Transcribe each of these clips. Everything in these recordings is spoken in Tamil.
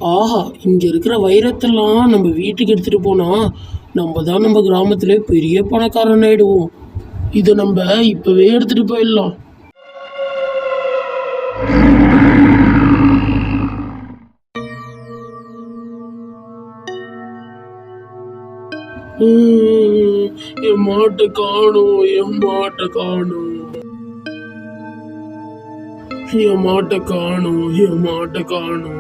ஆஹா, இங்க இருக்கிற வைரத்தெல்லாம் நம்ம வீட்டுக்கு எடுத்துட்டு போனா நம்ம தான் நம்ம கிராமத்திலே பெரிய பணக்காரன் ஆயிடுவோம். இதை நம்ம இப்பவே எடுத்துட்டு போயிடலாம். ஹம், என் மாட்டை காணும், என் மாட்டை காணும், என் மாட்டை காணும், என் மாட்டை காணும்.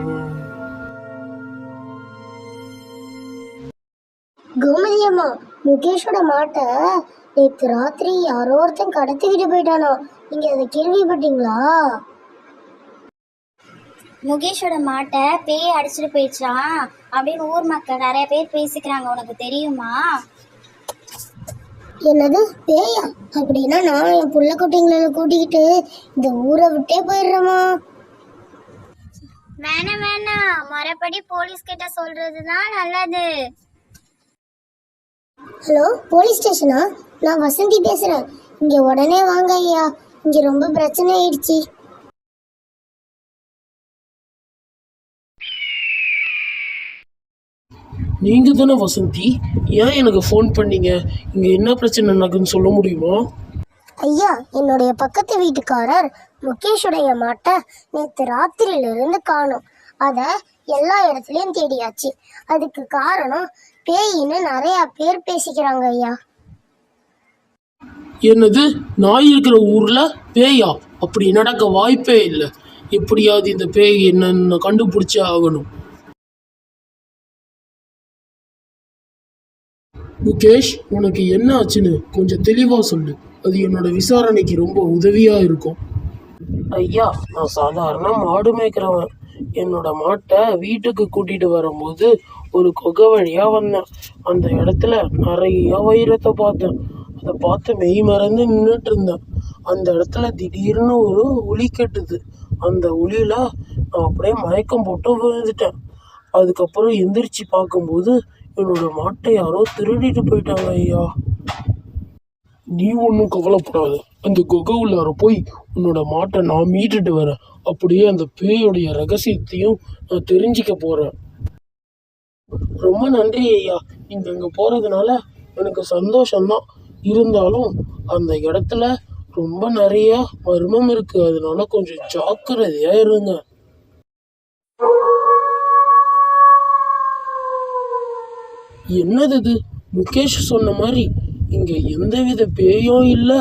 கோமதி அம்மா, முகேஷோட மாட்டை நேற்று ராத்திரி யாரோ ஒருத்தன் கடத்திக்கிட்டு போயிட்டானோ. நீங்க அதை கேள்விப்பட்டீங்களா? முகேஷோட மாட்டை பேய் அடிச்சுட்டு போயிடுச்சான் அப்படின்னு ஊர் மக்கள் நிறைய பேர் பேசிக்கிறாங்க. உனக்கு தெரியுமா? என்னது பேயா? அப்படின்னா நான் என் புள்ள குட்டிங்களை கூட்டிக்கிட்டு இந்த ஊரை விட்டே போயிடுறேமா. வேணாம் வேணாம், மறுபடி போலீஸ் கிட்ட சொல்றதுதான் நல்லது. ஹலோ, போலீஸ் ஸ்டேஷனா? நான் வசந்தி பேசுறேன். இங்க உடனே வாங்க ஐயா, இங்க ரொம்ப பிரச்சனை ஆயிடுச்சு. நீங்க தானே வசந்தி? ஏன் எனக்கு ஃபோன் பண்ணீங்க? இங்க என்ன பிரச்சனை நடக்குன்னு சொல்ல முடியுமா? ஐயா, என்னுடைய பக்கத்து வீட்டுக்காரர் முகேஷுடைய மாட்டை நேற்று ராத்திரியிலிருந்து காணும். அத எல்லா இடத்துலயும் தேடியாச்சு. அதுக்கு காரணம் பேயின்னு நிறைய பேர் பேசிக்கிறாங்க ஐயா. என்னது? நாய் இருக்கிற ஊர்ல பேயா? அப்படி நடக்க வாய்ப்பே இல்லை. எப்படியாவது இந்த பேய் என்னன்னு கண்டுபிடிச்சே ஆகணும். முகேஷ், உனக்கு என்ன ஆச்சுன்னு கொஞ்சம் தெளிவா சொல்லு. அது என்னோட விசாரணைக்கு ரொம்ப உதவியா இருக்கும். ஐயா, நான் சாதாரண மாடு மேய்க்கிறவன். என்னோட மாட்டை வீட்டுக்கு கூட்டிட்டு வரும்போது ஒரு குகை வழியா வந்தேன். அந்த இடத்துல நிறைய வைரத்தை பார்த்தேன். அதை பார்த்து மெய் மறந்து நின்றுட்டு இருந்தேன். அந்த இடத்துல திடீர்னு ஒரு ஒலி கேட்டுது. அந்த ஒலியில நான் அப்படியே மயக்கம் போட்டு விழுந்துட்டேன். அதுக்கப்புறம் எந்திரிச்சு பார்க்கும்போது என்னோட மாட்டை யாரோ திருடிட்டு போயிட்டாங்க ஐயா. நீ ஒன்றும் கவலைப்படாத. அந்த குகை உள்ளார போய் உன்னோட மாட்டை நான் மீட்டுட்டு வரேன். அப்படியே அந்த பேயோடைய ரகசியத்தையும் நான் தெரிஞ்சுக்க போறேன். ரொம்ப நன்றி ஐயா. நீங்க அங்க போறதுனால எனக்கு சந்தோஷம்தான். இருந்தாலும் அந்த இடத்துல ரொம்ப நிறைய மர்மம் இருக்கு. அதனால கொஞ்சம் ஜாக்கிரதையா இருங்க. என்னது இது? முகேஷ் சொன்ன மாதிரி இங்க எந்தவித பேயும் இல்ல.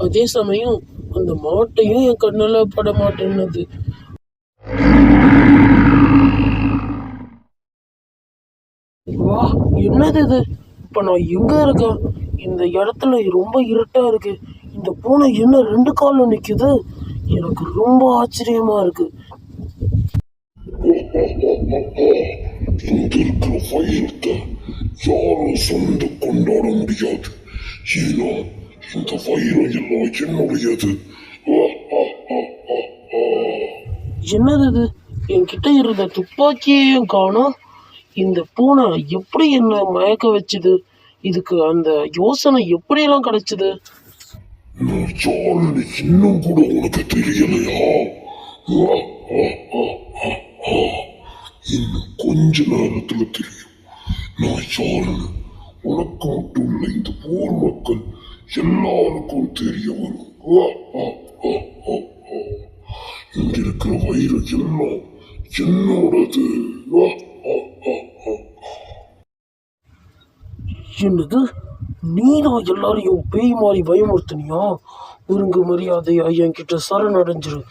அதே சமயம் அந்த மாட்டையும் என் கண்ணுல பட மாட்டேன்னது. வா, என்னது இது? இப்ப நான் எங்க இருக்கேன்? இந்த இடத்துல ரொம்ப இருட்டா இருக்கு. இந்த பூனை என்ன 2 கால்ல நிக்குது? எனக்கு ரொம்ப ஆச்சரியமா இருக்கு. இங்க இருக்கிற வைரத்தை யாரும் சொந்த கொண்டாட முடியாது. ஏன்னா இந்த வைரம் எல்லாம் என்னுடையது. என்னது இது? என்கிட்ட இருந்த துப்பாக்கியையும் காணோம். இந்த பூனை எப்படி என்ன மயக்க வச்சுது? இதுக்கு அந்த யோசனை எப்படியெல்லாம் கிடைச்சது? நான் யாருன்னு இன்னும் கூட உனக்கு தெரியலையா? இன்னும் கொஞ்ச நேரத்துல தெரியும் நான் யாருன்னு. உனக்கு மட்டும் இல்லை, இந்த ஊர் மக்கள் எல்லாருக்கும் தெரிய வரும். இங்க இருக்கிற வைரம் எல்லாம் என்னோடது. என்னது? நீதான் எல்லாரையும் பேய் மாறி பயமுறுத்தினியா? ஒருங்கு மரியாதையா என்கிட்ட சரணடைஞ்சிரு.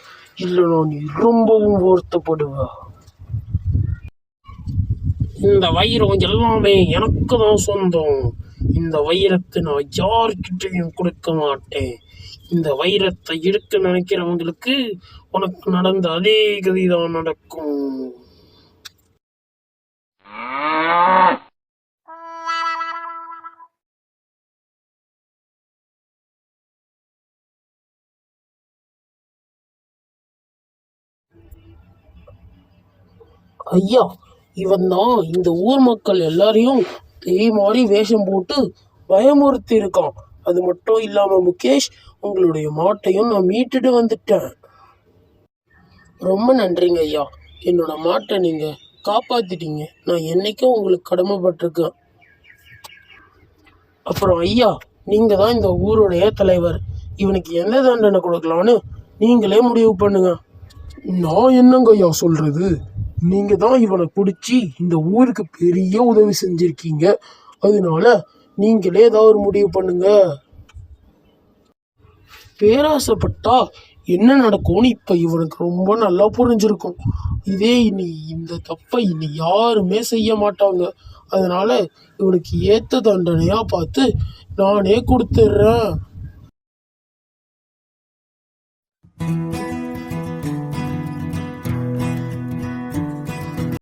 இல்லைனா நீ ரொம்பவும் வருத்தப்படுவ. இந்த வைரம் எல்லாமே எனக்கு தான் சொந்தம். இந்த வைரத்தை நான் யார்கிட்டையும் கொடுக்க மாட்டேன். இந்த வைரத்தை எடுக்க நினைக்கிறவங்களுக்கு உனக்கு நடந்த அதே கதிதான் நடக்கும். ஐயா, இவன் தான் இந்த ஊர் மக்கள் எல்லாரையும் பேய் மாதிரி வேஷம் போட்டு பயமுறுத்தி இருக்கான். அது மட்டும் இல்லாம முகேஷ், உங்களுடைய மாட்டையும் நான் மீட்டுட்டு வந்துட்டேன். ரொம்ப நன்றிங்க ஐயா. என்னோட மாட்டை நீங்க காப்பாத்திட்டீங்க. நான் என்னைக்கும் உங்களுக்கு கடமைப்பட்டிருக்கேன். அப்புறம் ஐயா, நீங்க தான் இந்த ஊருடைய தலைவர். இவனுக்கு எந்த தண்டனை கொடுக்கலான்னு நீங்களே முடிவு பண்ணுங்க. நான் என்னங்க ஐயா சொல்றது? நீங்க தான் இவனை பிடிச்சி இந்த ஊருக்கு பெரிய உதவி செஞ்சிருக்கீங்க. அதனால நீங்களே ஏதாவது ஒரு முடிவு பண்ணுங்க. பேராசைப்பட்டா என்ன நடக்கும்னு இப்ப இவனுக்கு ரொம்ப நல்லா புரிஞ்சிருக்கும். இதே இனி இந்த தப்பை இனி யாருமே செய்ய மாட்டாங்க. அதனால இவனுக்கு ஏத்த தண்டனையா பார்த்து நானே கொடுத்துட்றேன்.